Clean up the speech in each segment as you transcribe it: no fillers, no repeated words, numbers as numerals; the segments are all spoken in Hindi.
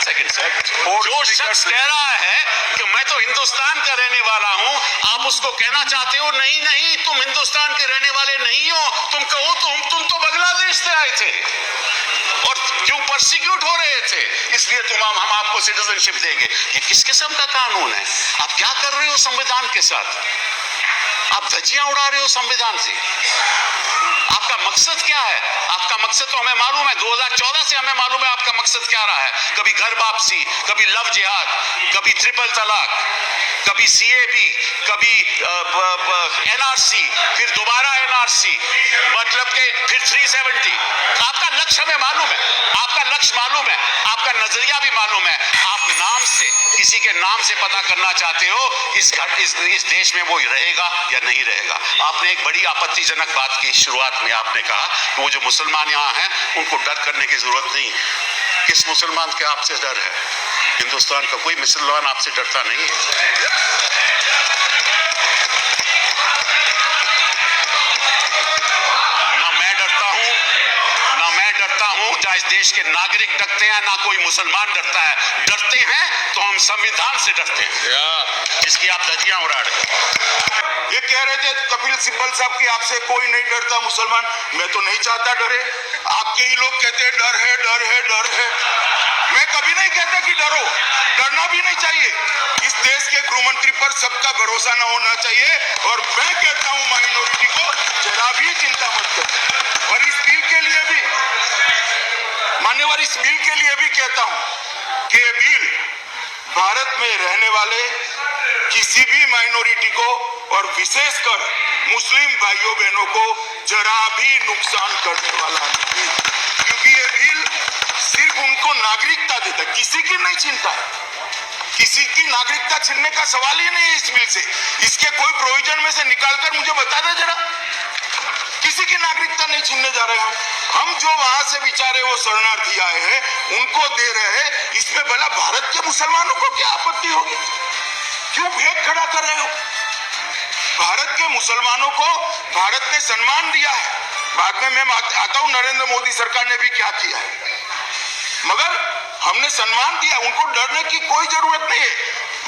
सेकंड सर, जो शख्स कह रहा है कि मैं तो हिंदुस्तान का रहने वाला हूं, आप उसको कहना चाहते हो नहीं नहीं तुम हिंदुस्तान के रहने वाले नहीं हो, तुम कहो तुम तो बांग्लादेश से आए थे और क्यों परसिक्यूट हो रहे थे, इसलिए हम आपको सिटीजनशिप देंगे। ये किस किस्म का कानून है? आप क्या कर रहे हो संविधान के साथ? आप धज्जियां उड़ा रहे हो संविधान से। आपका मकसद क्या है? आपका मकसद तो हमें मालूम है, 2014 से हमें मालूम है आपका मकसद क्या रहा है। कभी घर वापसी, कभी लव जिहाद, कभी ट्रिपल तलाक, कभी सीएबी, कभी एनआरसी, फिर दोबारा एनआरसी, मतलब के फिर 370। आपका लक्ष्य हमें मालूम है, आपका लक्ष्य मालूम है, आपका नजरिया भी मालूम है। आप नाम से, किसी के नाम से पता करना चाहते हो इस देश में वो रहेगा या नहीं रहेगा। आपने एक बड़ी आपत्तिजनक बात की शुरुआत में, आपने कहा कि वो जो मुसलमान यहाँ हैं उनको डर करने की जरूरत नहीं। किस मुसलमान के आपसे डर है? हिंदुस्तान का कोई मुसलमान आपसे डरता नहीं है। जहाँ इस देश के नागरिक डरते हैं, ना कोई मुसलमान डरता है। डरते हैं तो हम संविधान से डरते हैं, जिसकी आप धज्जियां उड़ा रहे हैं। ये कह रहे थे कपिल सिब्बल साहब कि आपसे कोई नहीं डरता मुसलमान। मैं तो नहीं चाहता डरे, आपके ही लोग कहते हैं डर है डर है डर है। मैं कभी नहीं कहता कि डरो, डरना भी नहीं चाहिए। इस देश के गृहमंत्री पर सबका भरोसा न होना चाहिए, और मैं कहता हूं माइनॉरिटी को जरा भी चिंता मत करो। और इस बिल के लिए भी मान्यवर, इस बिल के लिए भी कहता हूं कि ये बिल भारत में रहने वाले किसी भी माइनॉरिटी को और विशेषकर मुस्लिम भाइयों बहनों को जरा भी नुकसान करने वाला नहीं, क्योंकि ये बिल सिर्फ उनको नागरिकता देता है, किसी की नहीं छीनता है। किसी की नागरिकता छीनने का सवाल ही नहीं है इस बिल से। इसके कोई प्रोविजन में से निकालकर मुझे बता दे जरा। किसी की नागरिकता नहीं छीनने जा रहे हम जो वहां से बेचारे वो शरणार्थी आए हैं उनको दे रहे हैं। इसमें भला भारत के मुसलमानों को क्या आपत्ति होगी? क्यों भेद खड़ा कर रहे हो? भारत के मुसलमानों को भारत ने सम्मान दिया है। बाद में मैं आता हूं नरेंद्र मोदी सरकार ने भी क्या किया है, मगर हमने सम्मान दिया, उनको डरने की कोई जरूरत नहीं है।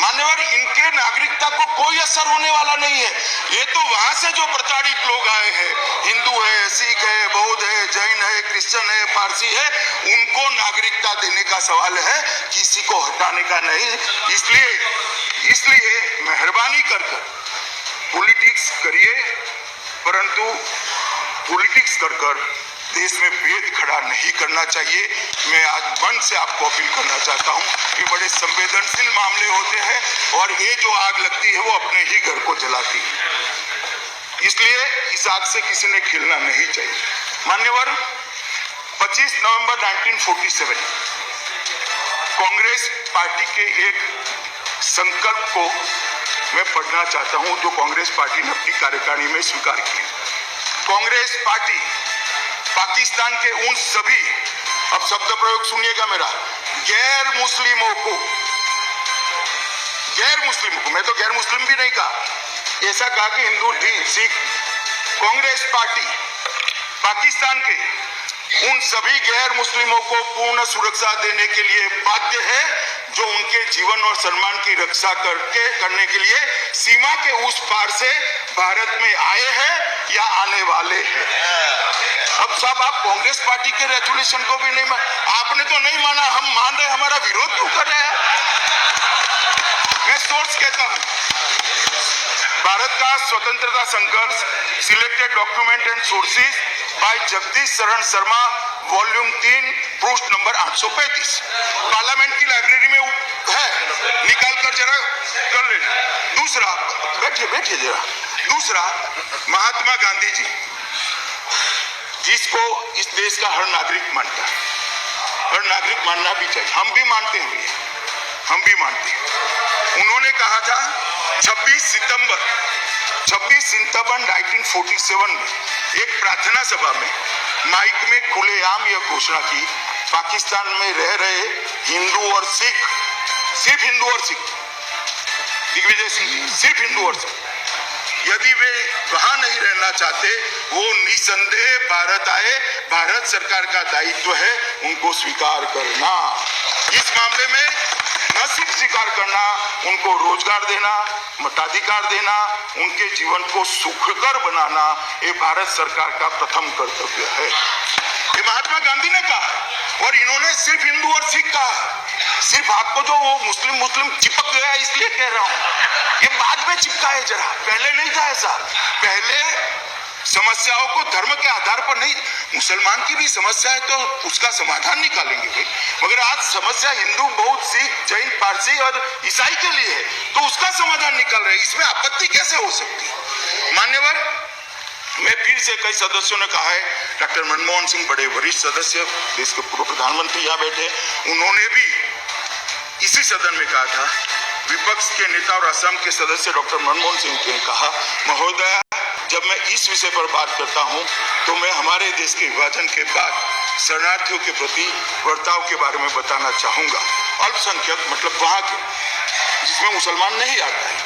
मान्यवर, इनके नागरिकता को कोई असर होने वाला नहीं है। ये तो वहां से जो प्रताड़ित लोग आए हैं, हिंदू है, सिख है, बौद्ध है, जैन है, क्रिश्चियन है, पारसी है, उनको नागरिकता देने का सवाल है, किसी को हटाने का नहीं। इसलिए मेहरबानी कर पॉलिटिक्स करिए, परंतु पॉलिटिक्स कर देश में भेद खड़ा नहीं करना चाहिए। मैं आज मन से आपको अपील करना चाहता हूं कि बड़े संवेदनशील मामले होते हैं और ये जो आग लगती है वो अपने ही घर को जलाती है, इसलिए इस आग से किसी ने खेलना नहीं चाहिए। मान्यवर, 25 नवंबर 1947 कांग्रेस पार्टी के एक संकल्प को मैं पढ़ना चाहता हूं जो कांग्रेस पार्टी ने अपनी कार्यकारिणी में स्वीकार किया। कांग्रेस पार्टी पाकिस्तान के उन सभी, अब शब्द प्रयोग सुनिएगा मेरा, गैर मुस्लिमों को, मैं तो गैर मुस्लिम भी नहीं कहा, ऐसा कहा कि हिंदू, सिख, कांग्रेस पार्टी पाकिस्तान के उन सभी गैर मुस्लिमों को पूर्ण सुरक्षा देने के लिए बाध्य है जो उनके जीवन और सम्मान की रक्षा करने के लिए सीमा के उस पार से भारत में आए हैं या आने वाले हैं। अब साहब, आप कांग्रेस पार्टी के रेजोल्यूशन को भी नहीं आपने तो नहीं माना, हम मान रहे, हमारा विरोध क्यों कर रहे हैं? मैं सोर्स कहता हूं, भारत का स्वतंत्रता संघर्ष, selected document and sources by Jagdish Sharan Sharma, volume 3, पृष्ठ नंबर 835, पार्लियामेंट की लाइब्रेरी में है, निकाल कर जरा कर ले। दूसरा, बैठिए जरा। दूसरा, महात्मा गांधी जी, जिसको इस देश का हर नागरिक मानता है, हर नागरिक मानना भी चाहिए, हम भी मानते हैं, हम भी मानते हैं। उन्होंने कहा था 26 सितंबर 1947 में एक प्रार्थना सभा में माइक में खुलेआम यह घोषणा की, पाकिस्तान में रह रहे हिंदू और सिख, सिर्फ हिंदू और सिख, दिग्विजय सिंह जी, सिर्फ हिंदू और सिख, यदि वे वहां नहीं रहना चाहते, वो निसंदेह भारत आए, भारत सरकार का दायित्व है उनको स्वीकार करना। इस मामले में न सिर्फ स्वीकार करना, उनको रोजगार देना, मताधिकार देना, उनके जीवन को सुखकर बनाना, ये भारत सरकार का प्रथम कर्तव्य है। ये महात्मा गांधी ने कहा और इन्होंने सिर्फ हिंदू और सिख कहा। सिर्फ आपको जो वो मुस्लिम चिपक गया इसलिए कह रहा हूं, ये बाद में चिपका है, जरा पहले नहीं था ऐसा। पहले समस्याओं को धर्म के आधार पर नहीं, मुसलमान की भी समस्या है तो उसका समाधान निकालेंगे भाई, मगर आज समस्या हिंदू, बौद्ध, सिख, जैन, पारसी और ईसाई के लिए है तो उसका समाधान निकाल रहे हैं, इसमें आपत्ति कैसे हो सकती है? मान्यवर, मैं फिर से कई सदस्यों ने कहा है, डॉक्टर मनमोहन सिंह बड़े वरिष्ठ सदस्य, देश के पूर्व प्रधानमंत्री यहाँ बैठे, उन्होंने भी इसी सदन में कहा था, विपक्ष के नेता और असम के सदस्य डॉक्टर मनमोहन सिंह ने कहा, महोदय जब मैं इस विषय पर बात करता हूं तो मैं हमारे देश के विभाजन के बाद शरणार्थियों के प्रति बर्ताव के बारे में बताना चाहूंगा। अल्पसंख्यक मतलब वहां के जिसमें मुसलमान नहीं आता है,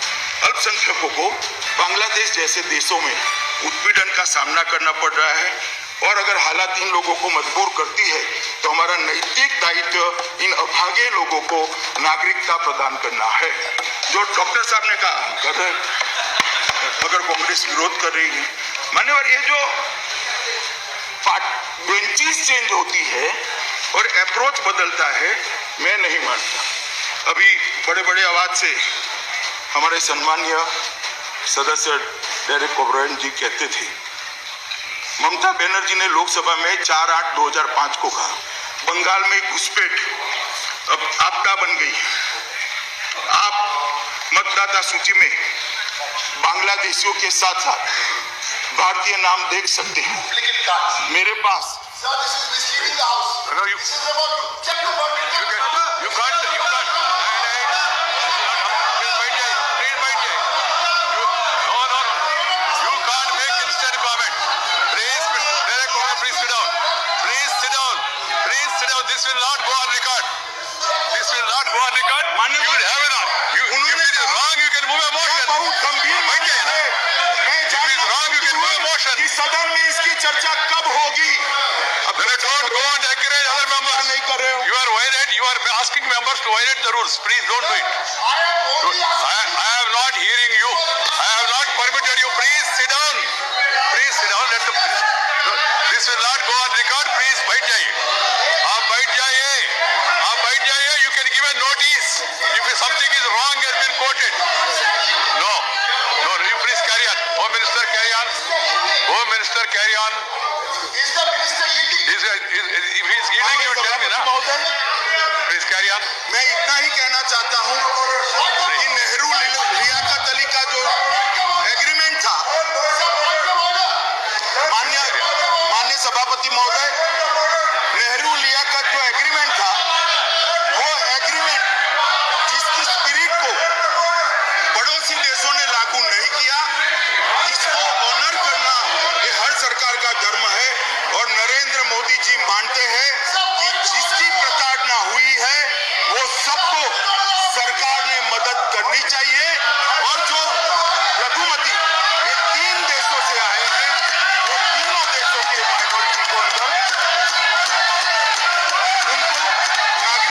अल्पसंख्यकों को बांग्लादेश जैसे देशों में उत्पीड़न का सामना करना पड़ रहा है और अगर हालात इन लोगों को मजबूर करती है तो हमारा नैतिक दायित्व इन अभागे लोगों को नागरिकता प्रदान करना है। जो डॉक्टर साहब ने कहा हम कर रहे हैं, अगर कांग्रेस विरोध कर रही है। मान्यवर, ये जो बेंचेस चेंज होती है और अप्रोच बदलता है, मैं नहीं मानता। अभी बड़े बड़े आवाज से हमारे सम्मानीय सदस्य डेरेक ओब्रायन जी कहते थे, ममता बनर्जी ने लोकसभा में 4/8/2005 को कहा, बंगाल में घुसपैठ अब आपदा बन गई, आप मतदाता सूची में बांग्लादेशियों के साथ साथ भारतीय नाम देख सकते हैं। मेरे पास This will not go on record. This will not go on record. You will have an. If it is wrong, you can move a motion. बहुत गंभीर मामला है। मैं जानना wrong, you can move a motion. कि सदन में इसकी चर्चा कब होगी? अब don't go and encourage other members. नहीं कर रहे हो। You are asking members to violate the rules. Please don't do it. I am not hearing you. I have not permitted you. Please sit down. Please sit down. This will not go on record. Please बैठ जाइए. आप बैठ जाइए. You can give a notice if something is wrong has been quoted. No. You please carry on. Home Minister, carry on. Home Minister, carry on. Is the minister eating? If he is eating, you tell me ना. Please carry on. मैं इतना ही कहना चाहता हूं कि नेहरू लियाकत अली का जो एग्रीमेंट था, माननीय सभापति महोदय,